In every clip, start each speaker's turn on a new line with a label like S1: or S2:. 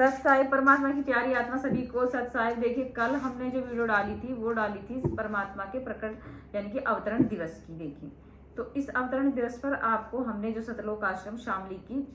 S1: सत साई परमात्मा की प्यारी आत्मा सभी को सत साई। देखिए कल हमने जो वीडियो डाली थी वो डाली थी परमात्मा के प्रकट यानी कि अवतरण दिवस की। देखिए तो इस अवतरण दिवस पर आपको हमने जो सतलोक आश्रम शामली की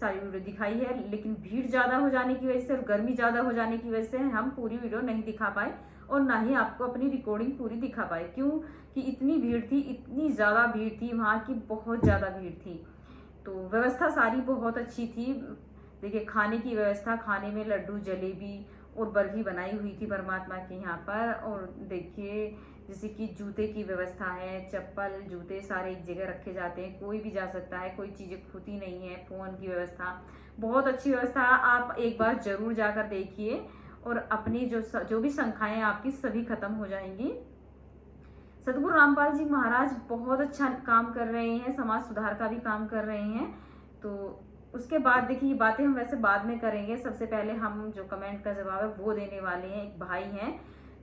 S1: सारी वीडियो दिखाई है, लेकिन भीड़ ज्यादा हो जाने की वजह से और गर्मी ज्यादा हो जाने की वजह से हम पूरी वीडियो नहीं दिखा पाए और ना ही आपको अपनी रिकॉर्डिंग पूरी दिखा पाए। क्यों कि इतनी भीड़ थी, इतनी ज्यादा भीड़ थी, वहां की बहुत ज्यादा भीड़ थी। तो व्यवस्था सारी बहुत अच्छी थी। देखिए खाने की व्यवस्था, खाने में लड्डू जलेबी और बर्फी बनाई हुई थी परमात्मा के यहाँ पर। और देखिए जैसे कि जूते की व्यवस्था है, चप्पल जूते सारे एक जगह रखे जाते हैं, कोई भी जा सकता है, कोई चीजें खुदी नहीं है। फोन की व्यवस्था, बहुत अच्छी व्यवस्था। आप एक बार जरूर जाकर देखिए और अपनी जो भी शंकाएं आपकी सभी खत्म हो जाएंगी। सतगुरु रामपाल जी महाराज बहुत अच्छा काम कर रहे हैं, समाज सुधार का भी काम कर रहे हैं। तो उसके बाद देखिए ये बातें हम वैसे बाद में करेंगे। सबसे पहले हम जो कमेंट का जवाब है वो देने वाले हैं। एक भाई हैं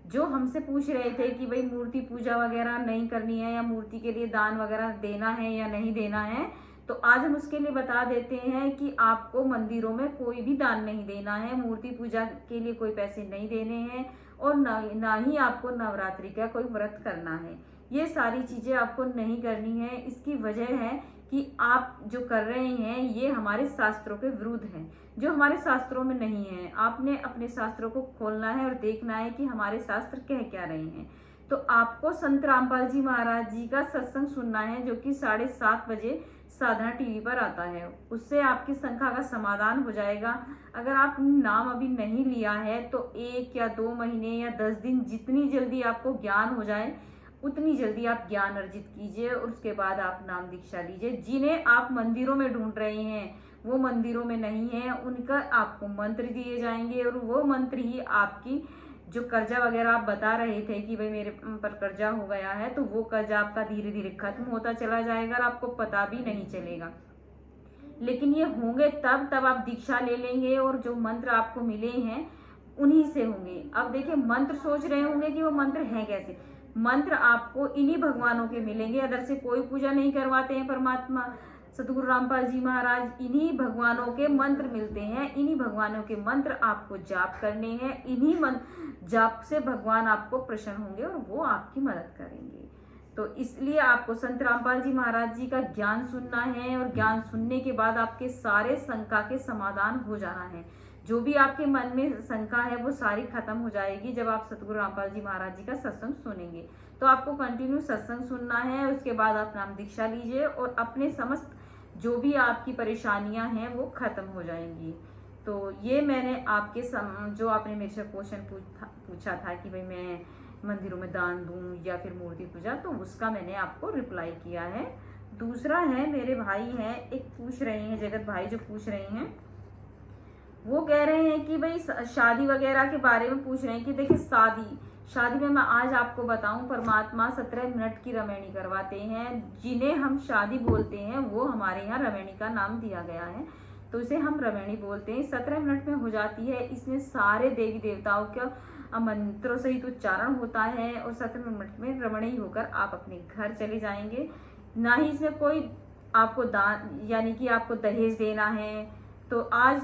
S1: जो हमसे पूछ रहे थे कि भाई मूर्ति पूजा वगैरह नहीं करनी है या मूर्ति के लिए दान वगैरह देना है या नहीं देना है। तो आज हम उसके लिए बता देते हैं कि आपको मंदिरों में कोई भी दान नहीं देना है, मूर्ति पूजा के लिए कोई पैसे नहीं देने हैं और ना ही आपको नवरात्रि का कोई व्रत करना है। ये सारी चीजें आपको नहीं करनी है। इसकी वजह है कि आप जो कर रहे हैं ये हमारे शास्त्रों के विरुद्ध है, जो हमारे शास्त्रों में नहीं है। आपने अपने शास्त्रों को खोलना है और देखना है कि हमारे शास्त्र कह क्या रहे हैं। तो आपको संत रामपाल जी महाराज जी का सत्संग सुनना है जो कि 7:30 बजे साधना टीवी पर आता है। उससे आपकी शंका का समाधान हो जाएगा। अगर आप नाम अभी नहीं लिया है तो 1 या 2 महीने या 10 दिन, जितनी जल्दी आपको ज्ञान हो जाए उतनी जल्दी आप ज्ञान अर्जित कीजिए और उसके बाद आप नाम दीक्षा लीजिए। जिन्हें आप मंदिरों में ढूंढ रहे हैं वो मंदिरों में नहीं है, उनका आपको मंत्र दिए जाएंगे और वो मंत्र ही आपकी जो कर्जा वगैरह आप बता रहे थे कि भाई मेरे पर कर्जा हो गया है, तो वो कर्जा आपका धीरे धीरे खत्म होता चला जाएगा और आपको पता भी नहीं चलेगा। लेकिन ये होंगे तब आप दीक्षा ले लेंगे और जो मंत्र आपको मिले हैं उन्हीं से होंगे। अब देखिए मंत्र सोच रहे होंगे कि वो मंत्र हैं कैसे। मंत्र आपको इन्हीं भगवानों के मिलेंगे, अदर से कोई पूजा नहीं करवाते हैं परमात्मा सतगुरु रामपाल जी महाराज। इन्हीं भगवानों के मंत्र मिलते हैं, इन्हीं भगवानों के मंत्र आपको जाप करने हैं। इन्हीं जाप से भगवान आपको प्रसन्न होंगे और वो आपकी मदद करेंगे। तो इसलिए आपको संत रामपाल जी महाराज जी का ज्ञान सुनना है और ज्ञान सुनने के बाद आपके सारे शंका के समाधान हो जाना है। जो भी आपके मन में शंका है वो सारी खत्म हो जाएगी जब आप सतगुरु रामपाल जी महाराज जी का सत्संग सुनेंगे। तो आपको कंटिन्यू सत्संग सुनना है, उसके बाद आप नाम दीक्षा लीजिए और अपने समस्त जो भी आपकी परेशानियां हैं वो खत्म हो जाएंगी। तो ये मैंने आपके जो आपने मेरे से क्वेश्चन पूछा था कि भाई मैं मंदिरों में दान दूं या फिर मूर्ति पूजा, तो उसका मैंने आपको रिप्लाई किया है। दूसरा है, मेरे भाई हैं एक पूछ रहे हैं, जगत भाई जो पूछ रहे हैं, वो कह रहे हैं कि भाई शादी वगैरह के बारे में पूछ रहे हैं कि देखिए शादी में मैं आज आपको बताऊं परमात्मा 17 मिनट की रमैनी करवाते हैं। जिन्हें हम शादी बोलते हैं वो हमारे यहाँ रमैनी का नाम दिया गया है, तो इसे हम रमैनी बोलते हैं। 17 मिनट में हो जाती है। इसमें सारे देवी देवताओं का मंत्रों सहित उच्चारण होता है और 17 मिनट में रमणी होकर आप अपने घर चले जाएंगे। ना ही इसमें कोई आपको दान यानी कि आपको दहेज देना है। तो आज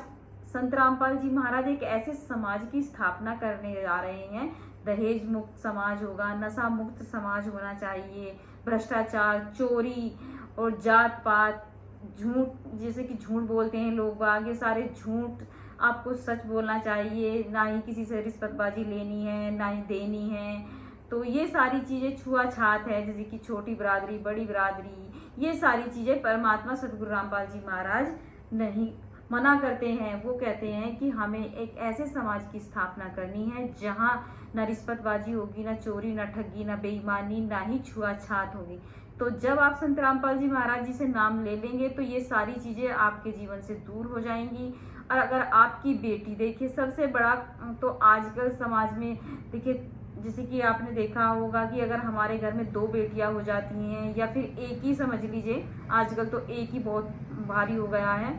S1: संत रामपाल जी महाराज एक ऐसे समाज की स्थापना करने जा रहे हैं, दहेज मुक्त समाज होगा, नशा मुक्त समाज होना चाहिए। भ्रष्टाचार, चोरी और जात पात, झूठ, जैसे कि झूठ बोलते हैं लोग बाग, ये सारे झूठ आपको सच बोलना चाहिए। ना ही किसी से रिश्वतबाजी लेनी है, ना ही देनी है। तो ये सारी चीजें छुआछात है, जैसे कि छोटी बिरादरी, बड़ी बिरादरी, ये सारी चीजें परमात्मा सतगुरु रामपाल जी महाराज नहीं मना करते हैं। वो कहते हैं कि हमें एक ऐसे समाज की स्थापना करनी है जहां न रिश्वतबाजी होगी, न चोरी, न ठगी, न बेईमानी, ना ही छुआछात होगी। तो जब आप संत रामपाल जी महाराज जी से नाम ले लेंगे तो ये सारी चीजें आपके जीवन से दूर हो जाएंगी। और अगर आपकी बेटी, देखिए सबसे बड़ा तो आजकल समाज में देखिए, जैसे कि आपने देखा होगा कि अगर हमारे घर में 2 बेटियां हो जाती हैं या फिर एक ही समझ लीजिए, आजकल तो एक ही बहुत भारी हो गया है।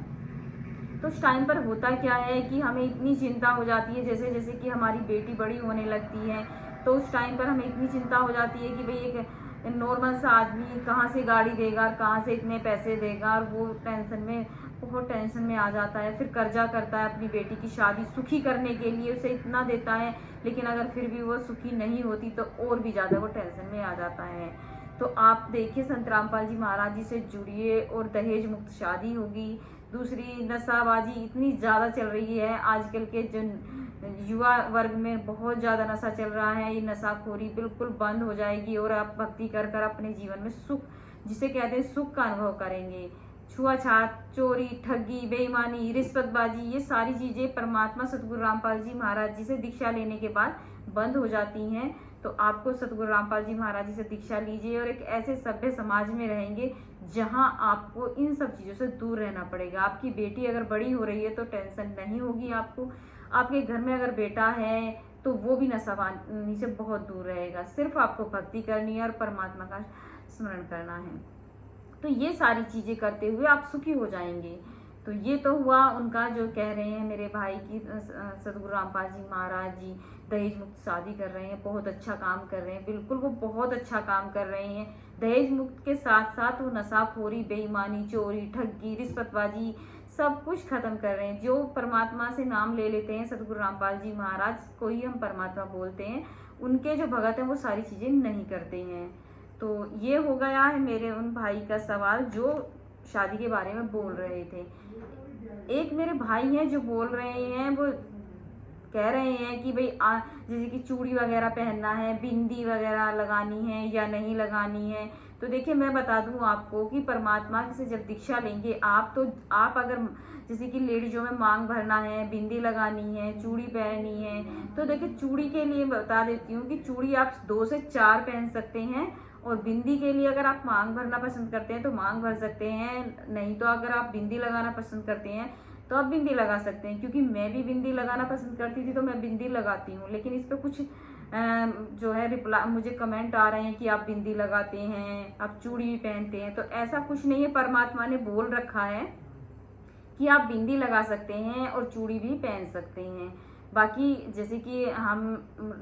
S1: तो उस टाइम पर होता क्या है कि हमें इतनी चिंता हो जाती है, जैसे जैसे कि हमारी बेटी बड़ी होने लगती है तो उस टाइम पर हमें इतनी चिंता हो जाती है कि भाई एक नॉर्मल सा आदमी कहाँ से गाड़ी देगा और कहाँ से इतने पैसे देगा, और वो टेंशन में बहुत टेंशन में आ जाता है, फिर कर्जा करता है अपनी बेटी की शादी सुखी करने के लिए, उसे इतना देता है, लेकिन अगर फिर भी वो सुखी नहीं होती तो और भी ज़्यादा वो टेंशन में आ जाता है। तो आप देखिए संत रामपाल जी महाराज जी से जुड़िए और दहेज मुक्त शादी होगी। दूसरी, नशाबाजी इतनी ज़्यादा चल रही है आजकल के जो युवा वर्ग में, बहुत ज़्यादा नशा चल रहा है। ये नशाखोरी बिल्कुल बंद हो जाएगी और आप भक्ति कर कर अपने जीवन में सुख, जिसे कहते हैं सुख का अनुभव करेंगे। छुआछात, चोरी, ठगी, बेईमानी, रिश्वतबाजी, ये सारी चीज़ें परमात्मा सतगुरु रामपाल जी महाराज जी से दीक्षा लेने के बाद बंद हो जाती हैं। तो आपको सतगुरु रामपाल जी महाराज जी से दीक्षा लीजिए और एक ऐसे सभ्य समाज में रहेंगे जहां आपको इन सब चीज़ों से दूर रहना पड़ेगा। आपकी बेटी अगर बड़ी हो रही है तो टेंशन नहीं होगी आपको। आपके घर में अगर बेटा है तो वो भी नशाबानी से बहुत दूर रहेगा। सिर्फ आपको भक्ति करनी है और परमात्मा का स्मरण करना है। तो ये सारी चीज़ें करते हुए आप सुखी हो जाएंगे। तो ये तो हुआ उनका जो कह रहे हैं मेरे भाई की सतगुरु रामपाल जी महाराज जी दहेज मुक्त शादी कर रहे हैं, बहुत अच्छा काम कर रहे हैं। बिल्कुल वो बहुत अच्छा काम कर रहे हैं। दहेज मुक्त के साथ साथ वो नशाखोरी, बेईमानी, चोरी, ठगी, रिश्वतबाजी सब कुछ खत्म कर रहे हैं। जो परमात्मा से नाम ले लेते हैं सतगुरु रामपाल जी महाराज को ही हम परमात्मा बोलते हैं, उनके जो भगत हैं वो सारी चीज़ें नहीं करते हैं। तो ये हो गया है मेरे उन भाई का सवाल जो शादी के बारे में बोल रहे थे। एक मेरे भाई हैं जो बोल रहे हैं, वो कह रहे हैं कि भाई जैसे कि चूड़ी वगैरह पहनना है, बिंदी वगैरह लगानी है या नहीं लगानी है। तो देखिए मैं बता दूं आपको कि परमात्मा से जब दीक्षा लेंगे आप, तो आप अगर जैसे कि लेडीजों में मांग भरना है, बिंदी लगानी है, चूड़ी पहननी है, तो देखिए चूड़ी के लिए बता देती हूँ कि चूड़ी आप 2 से 4 पहन सकते हैं। और बिंदी के लिए अगर आप मांग भरना पसंद करते हैं तो मांग भर सकते हैं, नहीं तो अगर आप बिंदी लगाना पसंद करते हैं तो आप बिंदी लगा सकते हैं। क्योंकि मैं भी बिंदी लगाना पसंद करती थी तो मैं बिंदी लगाती हूँ, लेकिन इस पर कुछ जो है रिप्लाई, मुझे कमेंट आ रहे हैं कि आप बिंदी लगाते हैं, आप चूड़ी भी पहनते हैं। तो ऐसा कुछ नहीं है, परमात्मा ने बोल रखा है कि आप बिंदी लगा सकते हैं और चूड़ी भी पहन सकते हैं। बाकी जैसे कि हम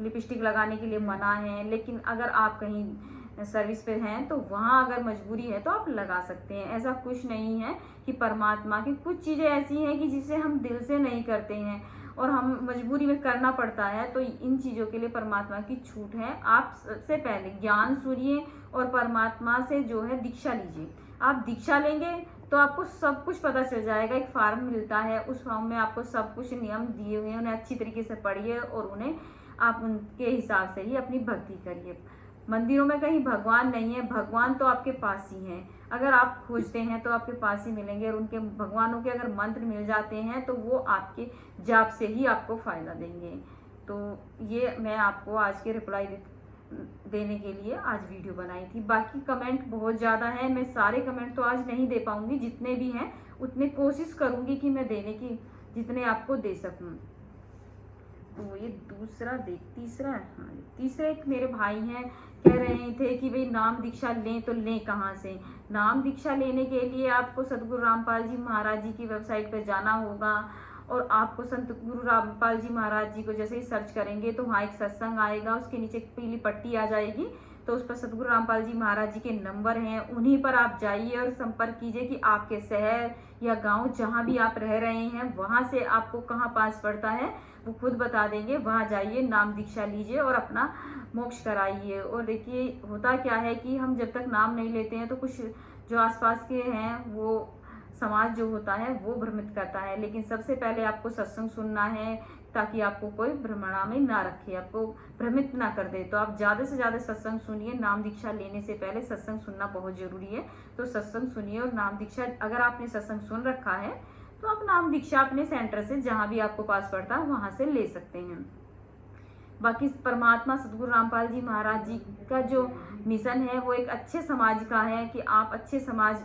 S1: लिपस्टिक लगाने के लिए मना है, लेकिन अगर आप कहीं सर्विस पे हैं तो वहाँ अगर मजबूरी है तो आप लगा सकते हैं। ऐसा कुछ नहीं है कि परमात्मा की कुछ चीज़ें ऐसी हैं कि जिसे हम दिल से नहीं करते हैं और हम मजबूरी में करना पड़ता है, तो इन चीज़ों के लिए परमात्मा की छूट है। आप सबसे पहले ज्ञान सुनिए और परमात्मा से जो है दीक्षा लीजिए। आप दीक्षा लेंगे तो आपको सब कुछ पता चल जाएगा। एक फॉर्म मिलता है, उस फॉर्म में आपको सब कुछ नियम दिए हुए हैं, उन्हें अच्छी तरीके से पढ़िए और उन्हें आप उनके हिसाब से ही अपनी भक्ति करिए। मंदिरों में कहीं भगवान नहीं है, भगवान तो आपके पास ही हैं। अगर आप खोजते हैं तो आपके पास ही मिलेंगे। और उनके भगवानों के अगर मंत्र मिल जाते हैं तो वो आपके जाप से ही आपको फ़ायदा देंगे। तो ये मैं आपको आज के रिप्लाई देने के लिए आज वीडियो बनाई थी। बाकी कमेंट बहुत ज़्यादा है, मैं सारे कमेंट तो आज नहीं दे पाऊँगी, जितने भी हैं उतने कोशिश करूँगी कि मैं देने की जितने आपको दे सकूँ। तो ये तीसरे एक मेरे भाई हैं कह रहे थे कि भाई नाम दीक्षा लें तो लें कहाँ से। नाम दीक्षा लेने के लिए आपको सतगुरु रामपाल जी महाराज जी की वेबसाइट पर जाना होगा और आपको संत गुरु रामपाल जी महाराज जी को जैसे ही सर्च करेंगे तो वहाँ एक सत्संग आएगा, उसके नीचे एक पीली पट्टी आ जाएगी, तो उस पर सतगुरु रामपाल जी महाराज जी के नंबर हैं, उन्हीं पर आप जाइए और संपर्क कीजिए कि आपके शहर या गांव जहां भी आप रह रहे हैं वहां से आपको कहां पास पड़ता है वो खुद बता देंगे। वहां जाइए, नाम दीक्षा लीजिए और अपना मोक्ष कराइए। और देखिए होता क्या है कि हम जब तक नाम नहीं लेते हैं तो कुछ जो आसपास के हैं वो समाज जो होता है वो भ्रमित करता है, लेकिन सबसे पहले आपको सत्संग सुनना है ताकि आपको कोई भ्रमणा में ना रखे, आपको भ्रमित ना कर दे। तो आप ज़्यादा से ज़्यादा सत्संग सुनिए। नाम दीक्षा लेने से पहले सत्संग सुनना बहुत ज़रूरी है, तो सत्संग सुनिए। और नाम दीक्षा अगर आपने सत्संग सुन रखा है तो आप नाम दीक्षा अपने सेंटर से जहाँ भी आपको पास पड़ता है वहाँ से ले सकते हैं। बाकी परमात्मा सतगुरु रामपाल जी महाराज जी का जो मिशन है वो एक अच्छे समाज का है कि आप अच्छे समाज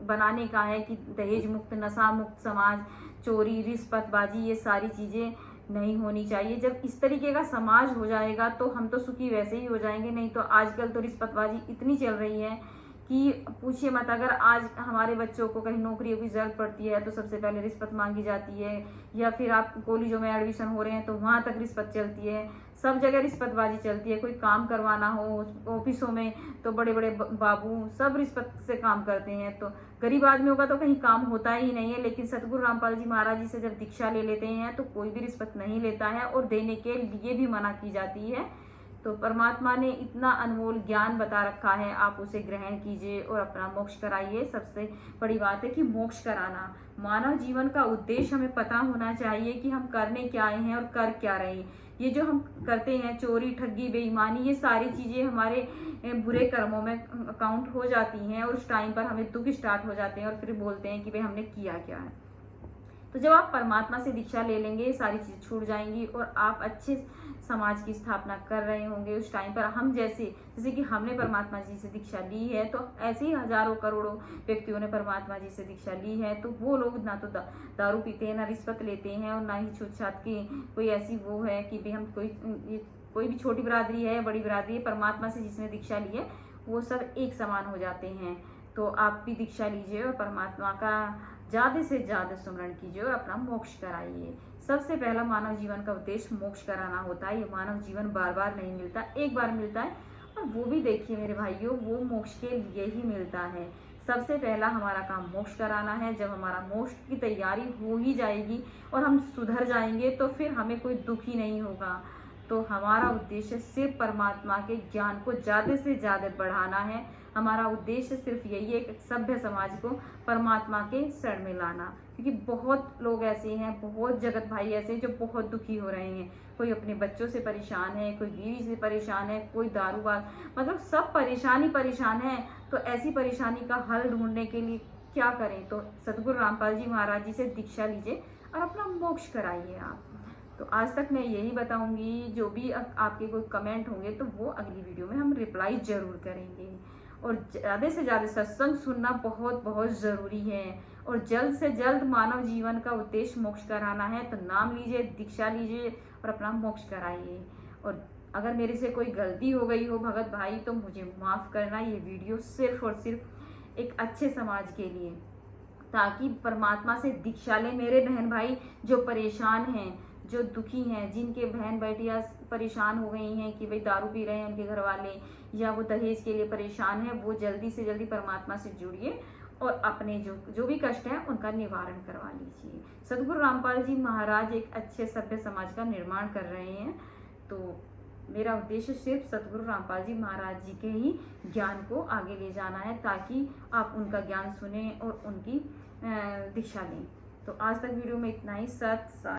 S1: बनाने का है कि दहेज मुक्त, नशा मुक्त समाज, चोरी, रिश्वतबाजी ये सारी चीज़ें नहीं होनी चाहिए। जब इस तरीके का समाज हो जाएगा तो हम तो सुखी वैसे ही हो जाएंगे। नहीं तो आजकल तो रिश्वतबाजी इतनी चल रही है कि पूछिए मत, अगर आज हमारे बच्चों को कहीं नौकरियों की जरूरत पड़ती है तो सबसे पहले रिश्वत मांगी जाती है, या फिर आप कॉलेजों में एडमिशन हो रहे हैं तो वहां तक रिश्वत चलती है। सब जगह रिश्वतबाजी चलती है। कोई काम करवाना हो ऑफिसों में तो बड़े बड़े बाबू सब रिश्वत से काम करते हैं। तो गरीब आदमियों का तो कहीं काम होता ही नहीं है। लेकिन सतगुरु रामपाल जी महाराज जी से जब दीक्षा ले लेते हैं तो कोई भी रिश्वत नहीं लेता है और देने के लिए भी मना की जाती है। तो परमात्मा ने इतना अनमोल ज्ञान बता रखा है, आप उसे ग्रहण कीजिए और अपना मोक्ष कराइए। सबसे बड़ी बात है कि मोक्ष कराना। मानव जीवन का उद्देश्य हमें पता होना चाहिए कि हम करने क्या आए हैं और कर क्या रहे हैं। ये जो हम करते हैं चोरी, ठगी, बेईमानी, ये सारी चीजें हमारे बुरे कर्मों में काउंट हो जाती हैं और उस टाइम पर हमें दुख स्टार्ट हो जाते हैं और फिर बोलते हैं कि भाई हमने किया क्या है। तो जब आप परमात्मा से दीक्षा ले लेंगे सारी चीज छूट जाएंगी और आप अच्छे समाज की स्थापना कर रहे होंगे। उस टाइम पर हम जैसे कि हमने परमात्मा जी से दीक्षा ली है, तो ऐसे ही हजारों करोड़ों व्यक्तियों ने परमात्मा जी से दीक्षा ली है। तो वो लोग ना तो दारू पीते हैं, ना रिश्वत लेते हैं और ना ही छूत छात की कोई ऐसी वो है कि भाई हम कोई भी छोटी बिरादरी है, बड़ी बिरादरी है, परमात्मा से जिसने दीक्षा ली है वो सब एक समान हो जाते हैं। तो आप भी दीक्षा लीजिए और परमात्मा का ज्यादा से ज्यादा स्मरण कीजिए और अपना मोक्ष कराइए। सबसे पहला मानव जीवन का उद्देश्य मोक्ष कराना होता है। ये मानव जीवन बार बार नहीं मिलता, एक बार मिलता है, और वो भी देखिए मेरे भाइयों, वो मोक्ष के लिए ही मिलता है। सबसे पहला हमारा काम मोक्ष कराना है। जब हमारा मोक्ष की तैयारी हो ही जाएगी और हम सुधर जाएंगे तो फिर हमें कोई दुख ही नहीं होगा। तो हमारा उद्देश्य सिर्फ परमात्मा के ज्ञान को ज्यादा से ज्यादा बढ़ाना है। हमारा उद्देश्य सिर्फ यही है कि सभ्य समाज को परमात्मा के शरण में लाना। क्योंकि बहुत लोग ऐसे हैं, बहुत जगत भाई ऐसे हैं जो बहुत दुखी हो रहे हैं। कोई अपने बच्चों से परेशान है, कोई बीवी से परेशान है, कोई दारूबाज, मतलब सब परेशान ही परेशान है। तो ऐसी परेशानी का हल ढूंढने के लिए क्या करें? तो सतगुरु रामपाल जी महाराज जी से दीक्षा लीजिए और अपना मोक्ष कराइए आप। तो आज तक मैं यही बताऊंगी। जो भी आपके कोई कमेंट होंगे तो वो अगली वीडियो में हम रिप्लाई जरूर करेंगे। और ज़्यादा से ज़्यादा सत्संग सुनना बहुत बहुत ज़रूरी है। और जल्द से जल्द मानव जीवन का उद्देश्य मोक्ष कराना है तो नाम लीजिए, दीक्षा लीजिए और अपना मोक्ष कराइए। और अगर मेरे से कोई गलती हो गई हो भगत भाई तो मुझे माफ़ करना। ये वीडियो सिर्फ और सिर्फ एक अच्छे समाज के लिए, ताकि परमात्मा से दीक्षा ले मेरे बहन भाई जो परेशान हैं, जो दुखी हैं, जिनके बहन बेटियां परेशान हो गई हैं कि भाई दारू पी रहे हैं उनके घर वाले, या वो दहेज के लिए परेशान है, वो जल्दी से जल्दी परमात्मा से जुड़िए और अपने जो भी कष्ट है उनका निवारण करवा लीजिए। सतगुरु रामपाल जी महाराज एक अच्छे सभ्य समाज का निर्माण कर रहे हैं। तो मेरा उद्देश्य सिर्फ सतगुरु रामपाल जी महाराज जी के ही ज्ञान को आगे ले जाना है, ताकि आप उनका ज्ञान सुने और उनकी दीक्षा लें। तो आज तक वीडियो में इतना ही। सत